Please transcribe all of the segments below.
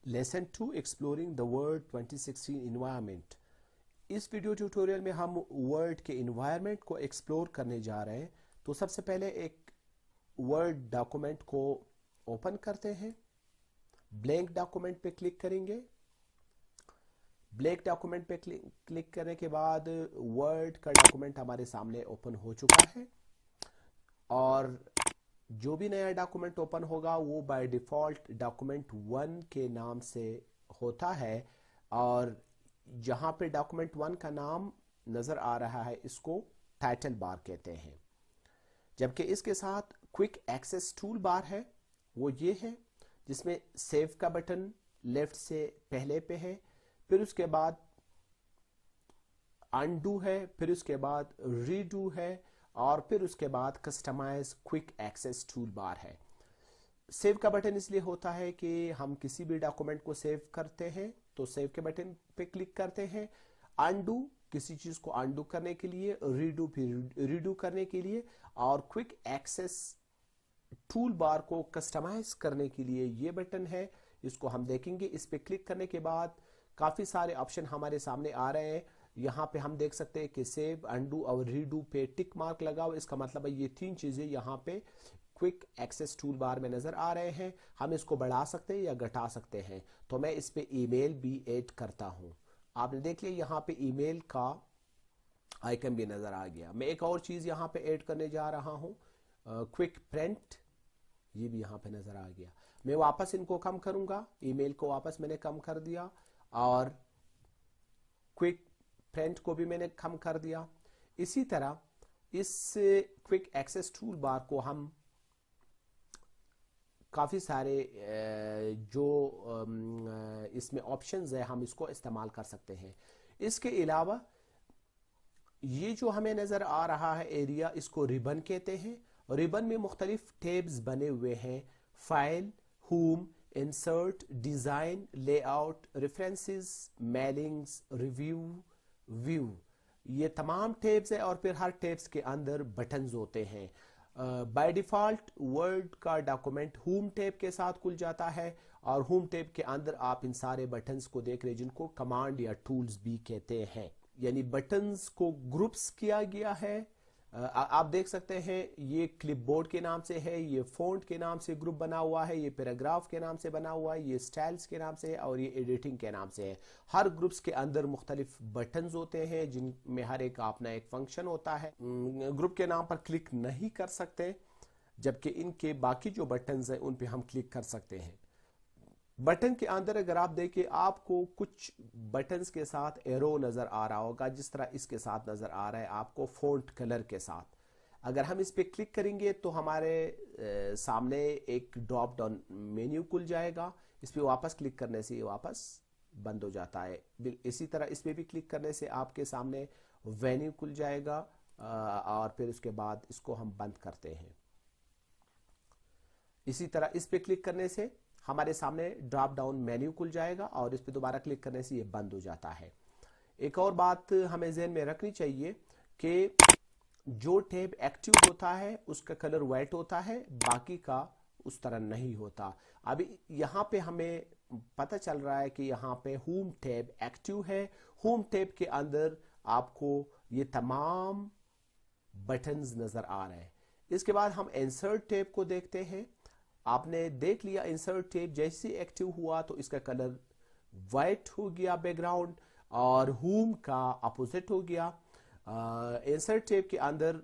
Lesson 2 exploring the world 2016 environment. इस video tutorial में हम वर्ल्ड के इन्वायरमेंट को एक्सप्लोर करने जा रहे हैं। तो सबसे पहले एक वर्ड डॉक्यूमेंट को ओपन करते हैं। ब्लैंक डॉक्यूमेंट पे क्लिक करेंगे। ब्लैंक डॉक्यूमेंट पे क्लिक करने के बाद वर्ड का डॉक्यूमेंट हमारे सामने ओपन हो चुका है और जो भी नया डॉक्यूमेंट ओपन होगा वो बाय डिफॉल्ट डॉक्यूमेंट 1 के नाम से होता है और जहां पे डॉक्यूमेंट 1 का नाम नजर आ रहा है इसको टाइटल बार कहते हैं। जबकि इसके साथ क्विक एक्सेस टूल बार है वो ये है जिसमें सेव का बटन लेफ्ट से पहले पे है, फिर उसके बाद अनडू है, फिर उसके बाद रीडू है और फिर उसके बाद customize quick access toolbar है। सेव का बटन इसलिए होता है कि हम किसी भी डॉक्यूमेंट को सेव करते हैं तो सेव के बटन पे क्लिक करते हैं। अनडू किसी चीज को अनडू करने के लिए, रीडू फिर रीडू करने के लिए और क्विक एक्सेस टूल बार को कस्टमाइज करने के लिए ये बटन है। इसको हम देखेंगे। इस पे क्लिक करने के बाद काफी सारे ऑप्शन हमारे सामने आ रहे हैं। यहाँ पे हम देख सकते हैं कि सेव, अनडू और रीडू पे टिक मार्क लगा हुआ। इसका मतलब है ये तीन चीजें यहाँ पे क्विक एक्सेस टूल बार में नजर आ रहे हैं। हम इसको बढ़ा सकते हैं या घटा सकते हैं। तो मैं इस पे ईमेल भी ऐड करता हूँ। आपने देख लिया यहाँ पे ईमेल का आइकन भी नजर आ गया। मैं एक और चीज यहाँ पे ऐड करने जा रहा हूँ, क्विक प्रिंट, ये भी यहाँ पे नजर आ गया। मैं वापस इनको कम करूंगा। ईमेल को वापस मैंने कम कर दिया और क्विक प्रिंट को भी मैंने कम कर दिया। इसी तरह इस क्विक एक्सेस टूल बार को हम काफी सारे जो इसमें ऑप्शंस है हम इसको इस्तेमाल कर सकते हैं। इसके अलावा ये जो हमें नजर आ रहा है एरिया, इसको रिबन कहते हैं। रिबन में मुख्तलिफ टैब्स बने हुए हैं, file, home, insert, design, layout, references, mailings, review, view, ये तमाम टैब्स है और फिर हर टैब्स के अंदर बटन्स होते हैं। बाय डिफॉल्ट वर्ड का डॉक्यूमेंट होम टैब के साथ खुल जाता है और होम टैब के अंदर आप इन सारे बटन्स को देख रहे हैं जिनको कमांड या टूल्स भी कहते हैं। यानी बटन्स को ग्रुप्स किया गया है। आप देख सकते हैं ये क्लिपबोर्ड के नाम से है, ये फॉन्ट के नाम से ग्रुप बना हुआ है, ये पैराग्राफ के नाम से बना हुआ है, ये स्टाइल्स के नाम से है और ये एडिटिंग के नाम से है। हर ग्रुप्स के अंदर मुख्तलिफ बटन्स होते हैं जिनमें हर एक अपना एक फंक्शन होता है। ग्रुप के नाम पर क्लिक नहीं कर सकते, जबकि इनके बाकी जो बटन्स हैं उन पे हम क्लिक कर सकते हैं। बटन के अंदर अगर आप देखें आपको कुछ बटन्स के साथ एरो नजर आ रहा होगा, जिस तरह इसके साथ नजर आ रहा है आपको फॉन्ट कलर के साथ। अगर हम इस पे क्लिक करेंगे तो हमारे सामने एक ड्रॉप डाउन मेन्यू खुल जाएगा। इस पे वापस क्लिक करने से ये वापस बंद हो जाता है। इसी तरह इस पे भी क्लिक करने से आपके सामने वेन्यू खुल जाएगा और फिर उसके बाद इसको हम बंद करते हैं। इसी तरह इस पे क्लिक करने से हमारे सामने ड्रॉप डाउन मेन्यू खुल जाएगा और इस पे दोबारा क्लिक करने से ये बंद हो जाता है। एक और बात हमें ज़हन में रखनी चाहिए कि जो टैब एक्टिव होता है उसका कलर वाइट होता है, बाकी का उस तरह नहीं होता। अभी यहाँ पे हमें पता चल रहा है कि यहाँ पे होम टैब एक्टिव है। होम टैब के अंदर आपको ये तमाम बटन्स नजर आ रहे हैं। इसके बाद हम इंसर्ट टैब को देखते हैं। आपने देख लिया इंसर्ट टैब जैसे एक्टिव हुआ तो इसका कलर वाइट हो गया बैकग्राउंड और होम का अपोजिट हो गया। इंसर्ट टैब के अंदर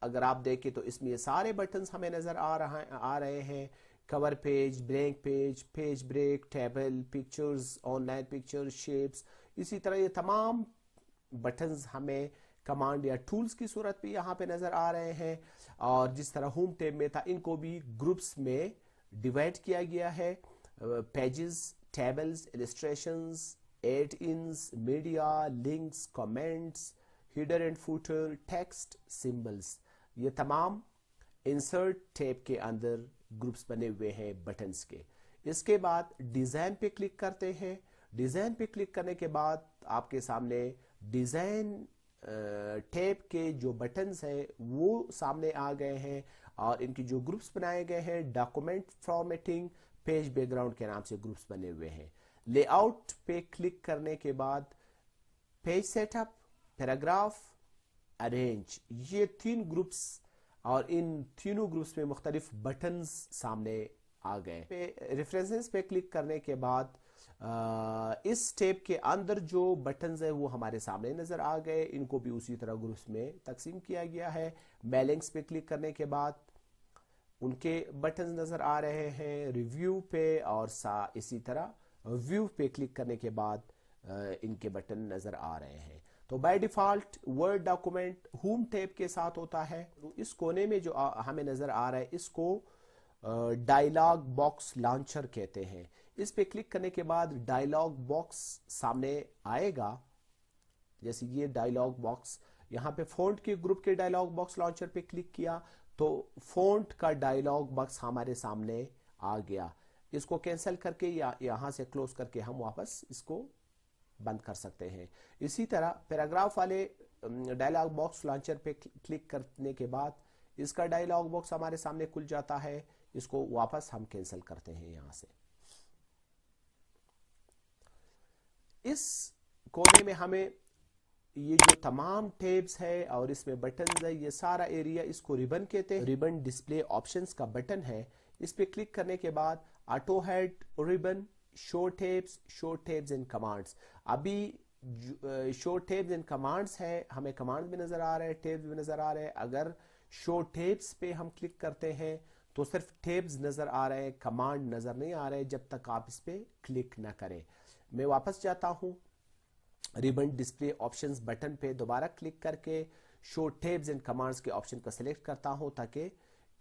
अगर आप देखें तो इसमें ये सारे बटन्स हमें नजर आ रहे हैं। Cover page, blank page, page break, table, pictures, online pictures, shapes, इसी तरह ये तमाम बटन्स हमें कमांड या टूल्स की सूरत पे यहाँ पे नजर आ रहे हैं। और जिस तरह होम टैब में था इनको भी ग्रुप्स में डिवाइड किया गया है। Pages, tables, illustrations, add ins, media, links, comments, header and footer, text, symbols, ये तमाम इंसर्ट टैब के अंदर ग्रुप्स बने हुए हैं बटन्स के। इसके बाद डिजाइन पे क्लिक करते हैं। डिजाइन पे क्लिक करने के बाद आपके सामने डिजाइन टैब के जो बटन्स हैं वो सामने आ गए हैं और इनकी जो ग्रुप्स बनाए गए हैं, डॉक्यूमेंट फॉर्मेटिंग, पेज बैकग्राउंड के नाम से ग्रुप्स बने हुए हैं। लेआउट पे क्लिक करने के बाद पेज सेटअप, पैराग्राफ, अरेंज, ये 3 ग्रुप्स और इन तीनों ग्रुप्स में मुख्तलिफ बटन्स सामने आ गए। रेफरेंसेस पे क्लिक करने के बाद इस टैब के अंदर जो बटन्स है वो हमारे सामने नजर आ गए। इनको भी उसी तरह ग्रुप्स में तकसीम किया गया है। मेलिंग्स पे क्लिक करने के बाद उनके बटन्स नजर आ रहे हैं। रिव्यू पे और इसी तरह व्यू पे क्लिक करने के बाद इनके बटन नजर आ रहे हैं। तो by default word document home tab के साथ होता है। इस कोने में जो हमें नजर आ रहा है इसको डायलॉग बॉक्स लॉन्चर कहते हैं। इस पे क्लिक करने के बाद डायलॉग बॉक्स सामने आएगा। जैसे ये डायलॉग बॉक्स, यहाँ पे फ़ॉन्ट के ग्रुप के डायलॉग बॉक्स लॉन्चर पे क्लिक किया तो फ़ॉन्ट का डायलॉग बॉक्स हमारे सामने आ गया। इसको कैंसिल करके या यहाँ से क्लोज करके हम वापस इसको बंद कर सकते हैं। इसी तरह पैराग्राफ वाले डायलॉग बॉक्स लॉन्चर पे क्लिक करने के बाद इसका डायलॉग बॉक्स हमारे सामने खुल जाता है। इसको वापस हम कैंसिल करते हैं यहाँ से। इस कोने में हमें ये जो तमाम टैब्स है और इसमें बटन्स है, ये सारा एरिया इसको रिबन कहते हैं। रिबन डिस्प्ले ऑप्शंस का बटन है। इस पे क्लिक करने के बाद auto head ribbon, show tabs and commands. अभी शो टैब्स एंड कमांड्स है, हमें कमांड्स भी नजर आ रहे हैं, टैब्स भी नजर आ रहे हैं। अगर शो टैब्स पे हम क्लिक करते हैं तो सिर्फ टैब्स नजर आ रहे हैं, कमांड नजर नहीं आ रहे जब तक आप इस पे क्लिक ना करें। मैं वापस जाता हूं, रिबन डिस्प्ले ऑप्शंस बटन पे दोबारा क्लिक करके शो टैब्स एंड कमांड्स के ऑप्शन को सिलेक्ट करता हूं ताकि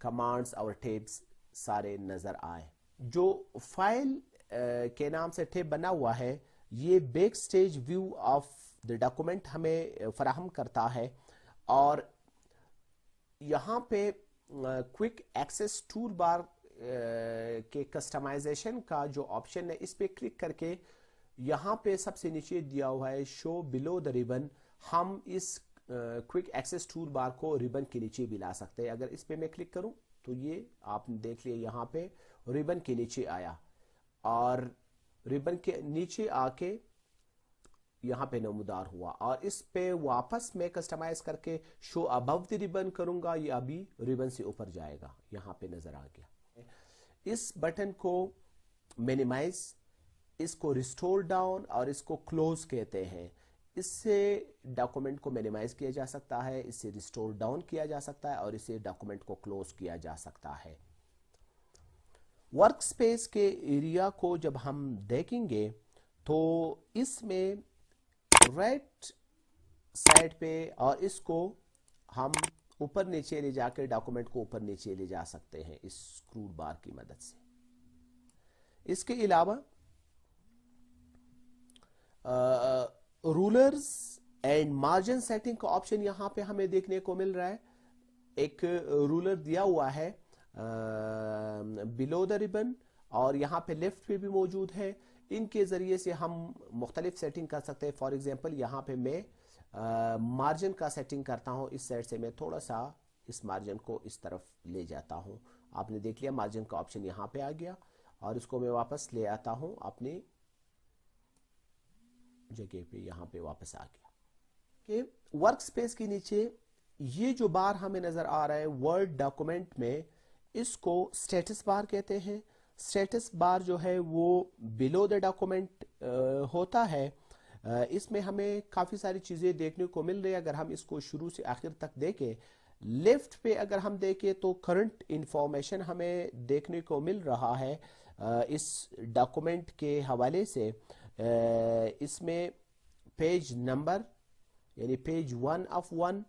कमांड्स और टैब्स सारे नजर आए। जो फाइल के नाम से टैब बना हुआ है ये back stage view of the document हमें फराहम करता है। और यहाँ पे क्विक एक्सेस टूल बार के कस्टमाइजेशन का जो ऑप्शन है इस पे क्लिक करके यहाँ पे सबसे नीचे दिया हुआ है शो बिलो द रिबन। हम इस क्विक एक्सेस टूल बार को रिबन के नीचे भी ला सकते हैं। अगर इस पे मैं क्लिक करूं तो ये आपने देख लिया यहाँ पे रिबन के नीचे आया और रिबन के नीचे आके यहाँ पे नमूदार हुआ। और इस पे वापस मैं कस्टमाइज करके शो अबव द रिबन करूंगा, ये अभी रिबन से ऊपर जाएगा, यहाँ पे नजर आ गया। इस बटन को मिनिमाइज, इसको रिस्टोर डाउन और इसको क्लोज कहते हैं। इससे डॉक्यूमेंट को मिनिमाइज किया जा सकता है, इससे रिस्टोर डाउन किया जा सकता है और इससे डॉक्यूमेंट को क्लोज किया जा सकता है। वर्क स्पेस के एरिया को जब हम देखेंगे तो इसमें राइट साइड पे और इसको हम ऊपर नीचे ले जाकर डॉक्यूमेंट को ऊपर नीचे ले जा सकते हैं इस स्क्रू बार की मदद से। इसके अलावा रूलर्स एंड मार्जिन सेटिंग का ऑप्शन यहां पे हमें देखने को मिल रहा है। एक रूलर दिया हुआ है बिलो द रिबन और यहाँ पे लेफ्ट पे भी मौजूद है। इनके जरिए से हम मुख्तलिफ सेटिंग कर सकते हैं। फॉर एग्जांपल यहाँ पे मैं मार्जिन का सेटिंग करता हूँ। इस साइड से मैं थोड़ा सा इस मार्जिन को इस तरफ ले जाता हूँ। आपने देख लिया मार्जिन का ऑप्शन यहाँ पे आ गया और इसको मैं वापस ले आता हूँ अपनी जगह पे, यहाँ पे वापस आ गया। कि वर्क स्पेस के नीचे ये जो बार हमें नजर आ रहा है वर्ड डॉक्यूमेंट में, इसको स्टेटस बार कहते हैं। स्टेटस बार जो है वो बिलो द डॉक्यूमेंट होता है। इसमें हमें काफ़ी सारी चीज़ें देखने को मिल रही है। अगर हम इसको शुरू से आखिर तक देखें, लेफ्ट पे अगर हम देखें तो करंट इंफॉर्मेशन हमें देखने को मिल रहा है इस डॉक्यूमेंट के हवाले से। इसमें पेज नंबर यानी पेज 1 ऑफ 1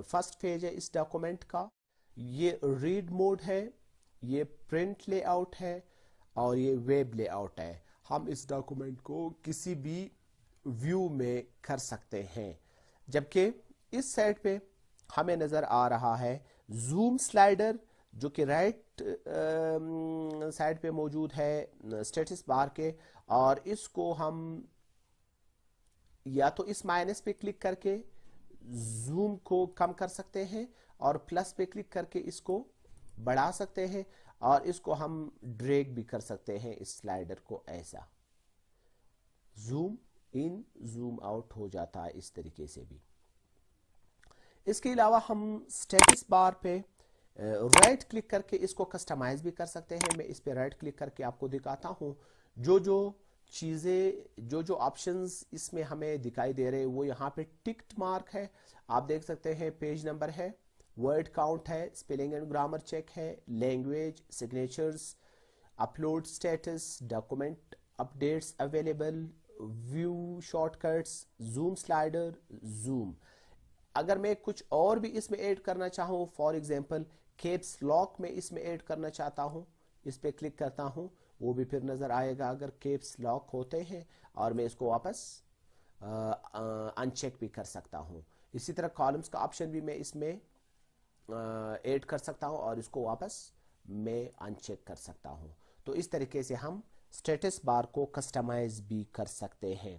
फर्स्ट पेज है इस डॉक्यूमेंट का। ये रीड मोड है, ये प्रिंट लेआउट है और ये वेब लेआउट है। हम इस डॉक्यूमेंट को किसी भी व्यू में कर सकते हैं। जबकि इस साइड पे हमें नजर आ रहा है जूम स्लाइडर जो कि राइट साइड पे मौजूद है स्टेटस बार के, और इसको हम या तो इस माइनस पे क्लिक करके जूम को कम कर सकते हैं और प्लस पे क्लिक करके इसको बढ़ा सकते हैं। और इसको हम ड्रैग भी कर सकते हैं इस स्लाइडर को, ऐसा जूम इन जूम आउट हो जाता है इस तरीके से भी। इसके अलावा हम स्टेटस बार पे राइट क्लिक करके इसको कस्टमाइज भी कर सकते हैं। मैं इस पे राइट क्लिक करके आपको दिखाता हूं। जो जो चीज़ें, जो जो ऑप्शंस इसमें हमें दिखाई दे रहे हैं वो यहाँ पे टिक्ड मार्क है, आप देख सकते हैं। पेज नंबर है, वर्ड काउंट है, स्पेलिंग एंड ग्रामर चेक है, language, signatures, upload status, document updates available, view shortcuts, zoom slider, zoom. अगर मैं कुछ और भी इसमें ऐड करना चाहूँ, फॉर एग्जांपल कैप्स लॉक में इसमें ऐड करना चाहता हूँ, इस पे क्लिक करता हूँ, वो भी फिर नज़र आएगा अगर कैप्स लॉक होते हैं, और मैं इसको वापस अनचेक भी कर सकता हूँ। इसी तरह कॉलम्स का ऑप्शन भी मैं इसमें ऐड कर सकता हूँ और इसको वापस मैं अनचेक कर सकता हूँ। तो इस तरीके से हम स्टेटस बार को कस्टमाइज भी कर सकते हैं।